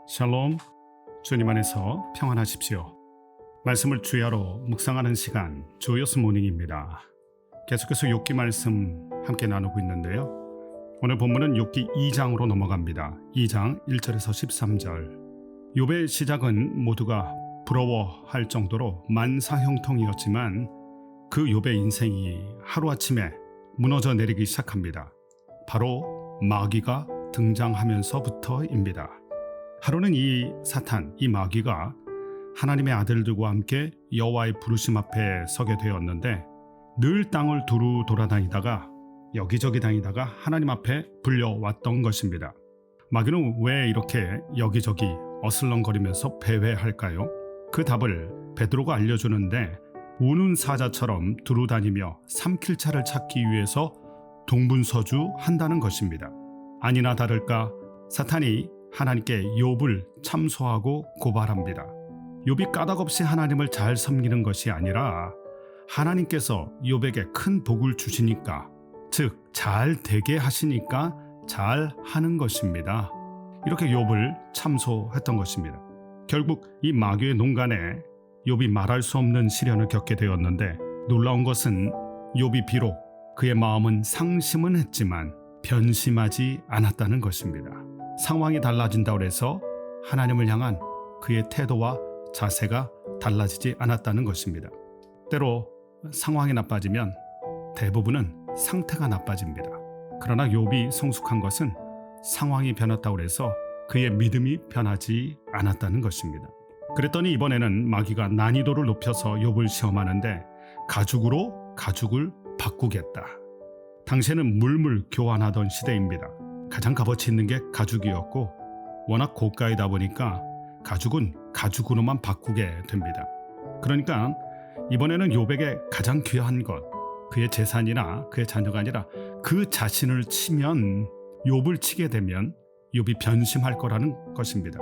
샬롬, 주님 안에서 평안하십시오. 말씀을 주야로 묵상하는 시간, 조요스 모닝입니다. 계속해서 욥기 말씀 함께 나누고 있는데요. 오늘 본문은 욥기 2장으로 넘어갑니다. 2장 1절에서 13절. 욥의 시작은 모두가 부러워할 정도로 만사형통이었지만 그 욥의 인생이 하루아침에 무너져 내리기 시작합니다. 바로 마귀가 등장하면서부터입니다. 하루는 이 사탄, 이 마귀가 하나님의 아들들과 함께 여호와의 부르심 앞에 서게 되었는데 늘 땅을 두루 돌아다니다가 여기저기 다니다가 하나님 앞에 불려왔던 것입니다. 마귀는 왜 이렇게 여기저기 어슬렁거리면서 배회할까요? 그 답을 베드로가 알려주는데 우는 사자처럼 두루 다니며 삼킬 차를 찾기 위해서 동분서주한다는 것입니다. 아니나 다를까 사탄이 하나님께 욥을 참소하고 고발합니다. 욥이 까닭없이 하나님을 잘 섬기는 것이 아니라 하나님께서 욥에게 큰 복을 주시니까, 즉 잘 되게 하시니까 잘 하는 것입니다. 이렇게 욥을 참소했던 것입니다. 결국 이 마귀의 농간에 욥이 말할 수 없는 시련을 겪게 되었는데 놀라운 것은 욥이 비록 그의 마음은 상심은 했지만 변심하지 않았다는 것입니다. 상황이 달라진다고 해서 하나님을 향한 그의 태도와 자세가 달라지지 않았다는 것입니다. 때로 상황이 나빠지면 대부분은 상태가 나빠집니다. 그러나 욥이 성숙한 것은 상황이 변했다고 해서 그의 믿음이 변하지 않았다는 것입니다. 그랬더니 이번에는 마귀가 난이도를 높여서 욥을 시험하는데 가죽으로 가죽을 바꾸겠다. 당시에는 물물 교환하던 시대입니다. 가장 값어치 있는 게 가죽이었고 워낙 고가이다 보니까 가죽은 가죽으로만 바꾸게 됩니다. 그러니까 이번에는 욥에게 가장 귀한 것, 그의 재산이나 그의 자녀가 아니라 그 자신을 치면, 욥을 치게 되면 욥이 변심할 거라는 것입니다.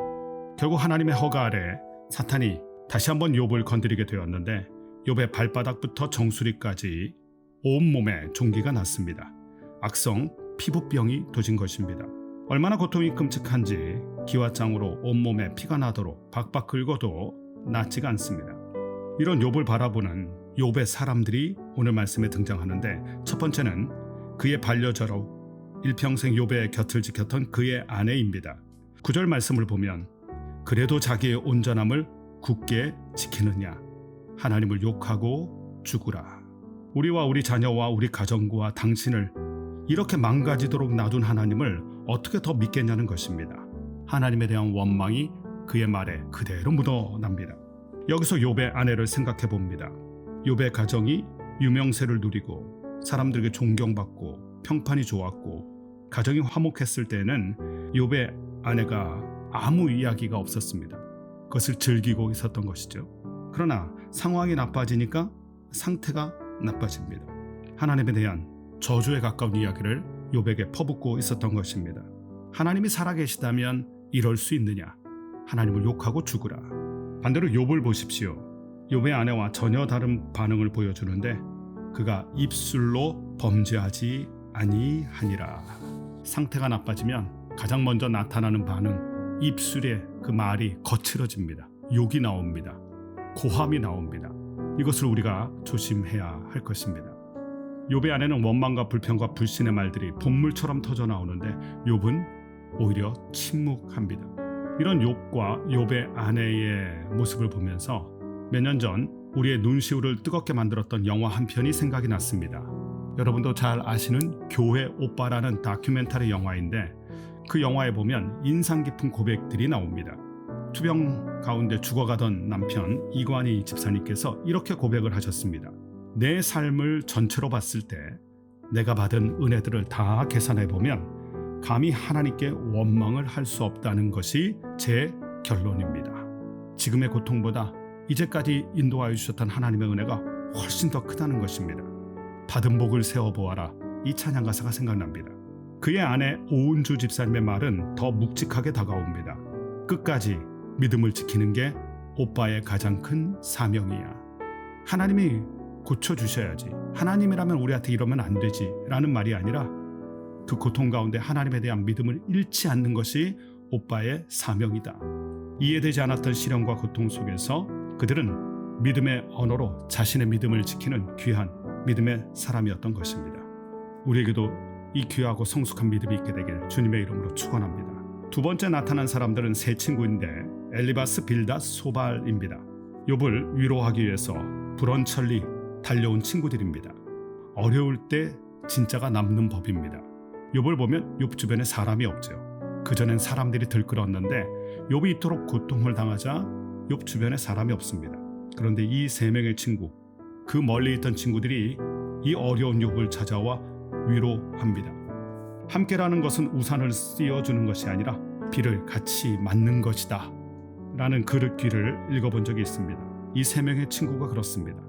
결국 하나님의 허가 아래 사탄이 다시 한번 욥을 건드리게 되었는데 욥의 발바닥부터 정수리까지 온몸에 종기가 났습니다. 악성 피부병이 도진 것입니다. 얼마나 고통이 끔찍한지 기와장으로 온몸에 피가 나도록 박박 긁어도 낫지가 않습니다. 이런 욥을 바라보는 욥의 사람들이 오늘 말씀에 등장하는데 첫 번째는 그의 반려자로 일평생 욥의 곁을 지켰던 그의 아내입니다. 9절 말씀을 보면 그래도 자기의 온전함을 굳게 지키느냐, 하나님을 욕하고 죽으라. 우리와 우리 자녀와 우리 가정과 당신을 이렇게 망가지도록 놔둔 하나님을 어떻게 더 믿겠냐는 것입니다. 하나님에 대한 원망이 그의 말에 그대로 묻어납니다. 여기서 욥의 아내를 생각해 봅니다. 욥의 가정이 유명세를 누리고 사람들에게 존경받고 평판이 좋았고 가정이 화목했을 때에는 욥의 아내가 아무 이야기가 없었습니다. 그것을 즐기고 있었던 것이죠. 그러나 상황이 나빠지니까 상태가 나빠집니다. 하나님에 대한 저주에 가까운 이야기를 욥에게 퍼붓고 있었던 것입니다. 하나님이 살아계시다면 이럴 수 있느냐? 하나님을 욕하고 죽으라. 반대로 욥을 보십시오. 욥의 아내와 전혀 다른 반응을 보여주는데 그가 입술로 범죄하지 아니하니라. 상태가 나빠지면 가장 먼저 나타나는 반응, 입술에 그 말이 거칠어집니다. 욕이 나옵니다. 고함이 나옵니다. 이것을 우리가 조심해야 할 것입니다. 욥의 아내는 원망과 불평과 불신의 말들이 봇물처럼 터져 나오는데 욥은 오히려 침묵합니다. 이런 욥과 욥의 아내의 모습을 보면서 몇 년 전 우리의 눈시울을 뜨겁게 만들었던 영화 한 편이 생각이 났습니다. 여러분도 잘 아시는 교회 오빠라는 다큐멘터리 영화인데 그 영화에 보면 인상 깊은 고백들이 나옵니다. 투병 가운데 죽어가던 남편 이관희 집사님께서 이렇게 고백을 하셨습니다. 내 삶을 전체로 봤을 때 내가 받은 은혜들을 다 계산해보면 감히 하나님께 원망을 할 수 없다는 것이 제 결론입니다. 지금의 고통보다 이제까지 인도하여 주셨던 하나님의 은혜가 훨씬 더 크다는 것입니다. 받은 복을 세어보아라, 이 찬양 가사가 생각납니다. 그의 아내 오은주 집사님의 말은 더 묵직하게 다가옵니다. 끝까지 믿음을 지키는 게 오빠의 가장 큰 사명이야. 하나님이 고쳐주셔야지, 하나님이라면 우리한테 이러면 안 되지 라는 말이 아니라 그 고통 가운데 하나님에 대한 믿음을 잃지 않는 것이 오빠의 사명이다. 이해되지 않았던 시련과 고통 속에서 그들은 믿음의 언어로 자신의 믿음을 지키는 귀한 믿음의 사람이었던 것입니다. 우리에게도 이 귀하고 성숙한 믿음이 있게 되길 주님의 이름으로 축원합니다. 두 번째 나타난 사람들은 세 친구인데 엘리바스, 빌닷, 소발입니다. 욥을 위로하기 위해서 불언천리 달려온 친구들입니다. 어려울 때 진짜가 남는 법입니다. 욥을 보면 욥 주변에 사람이 없죠. 그전엔 사람들이 들끓었는데 욥이 이토록 고통을 당하자 욥 주변에 사람이 없습니다. 그런데 이 세 명의 친구, 그 멀리 있던 친구들이 이 어려운 욥을 찾아와 위로합니다. 함께라는 것은 우산을 씌워주는 것이 아니라 비를 같이 맞는 것이다 라는 글귀를 읽어본 적이 있습니다. 이 세 명의 친구가 그렇습니다.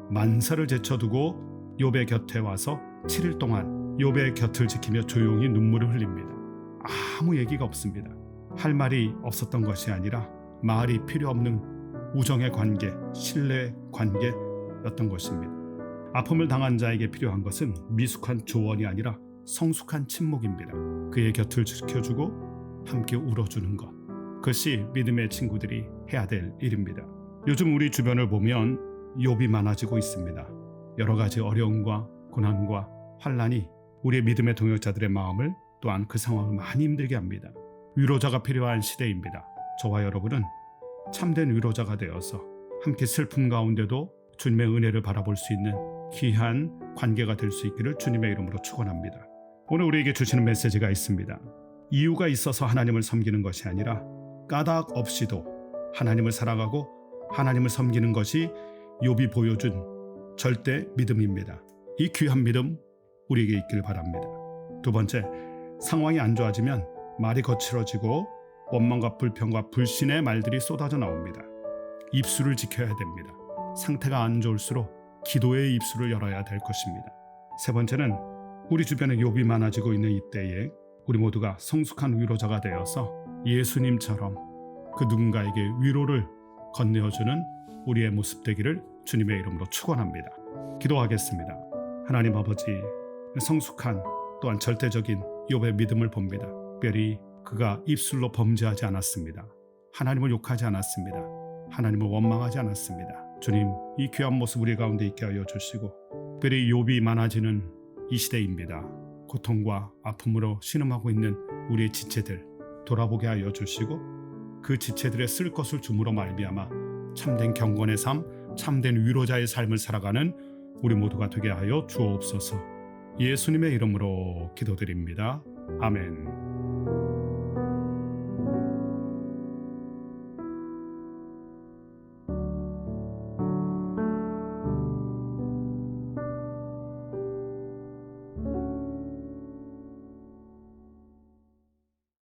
만사를 제쳐두고 욥의 곁에 와서 7일 동안 욥의 곁을 지키며 조용히 눈물을 흘립니다. 아무 얘기가 없습니다. 할 말이 없었던 것이 아니라 말이 필요 없는 우정의 관계, 신뢰의 관계였던 것입니다. 아픔을 당한 자에게 필요한 것은 미숙한 조언이 아니라 성숙한 침묵입니다. 그의 곁을 지켜주고 함께 울어주는 것, 그것이 믿음의 친구들이 해야 될 일입니다. 요즘 우리 주변을 보면 욥이 많아지고 있습니다. 여러 가지 어려움과 고난과 환난이 우리의 믿음의 동역자들의 마음을, 또한 그 상황을 많이 힘들게 합니다. 위로자가 필요한 시대입니다. 저와 여러분은 참된 위로자가 되어서 함께 슬픔 가운데도 주님의 은혜를 바라볼 수 있는 귀한 관계가 될 수 있기를 주님의 이름으로 축원합니다. 오늘 우리에게 주시는 메시지가 있습니다. 이유가 있어서 하나님을 섬기는 것이 아니라 까닭 없이도 하나님을 사랑하고 하나님을 섬기는 것이 욥이 보여준 절대 믿음입니다. 이 귀한 믿음 우리에게 있길 바랍니다. 두 번째, 상황이 안 좋아지면 말이 거칠어지고 원망과 불평과 불신의 말들이 쏟아져 나옵니다. 입술을 지켜야 됩니다. 상태가 안 좋을수록 기도의 입술을 열어야 될 것입니다. 세 번째는 우리 주변에 욥이 많아지고 있는 이때에 우리 모두가 성숙한 위로자가 되어서 예수님처럼 그 누군가에게 위로를 건네어주는 우리의 모습 되기를 주님의 이름으로 축원합니다. 기도하겠습니다. 하나님 아버지, 성숙한 또한 절대적인 욥의 믿음을 봅니다. 특별히 그가 입술로 범죄하지 않았습니다. 하나님을 욕하지 않았습니다. 하나님을 원망하지 않았습니다. 주님, 이 귀한 모습 우리 가운데 있게 하여 주시고, 특별히 욥이 많아지는 이 시대입니다. 고통과 아픔으로 신음하고 있는 우리의 지체들 돌아보게 하여 주시고, 그 지체들의 쓸 것을 줌으로 말미암아 참된 경건의 삶, 참된 위로자의 삶을 살아가는 우리 모두가 되게 하여 주옵소서. 예수님의 이름으로 기도드립니다. 아멘.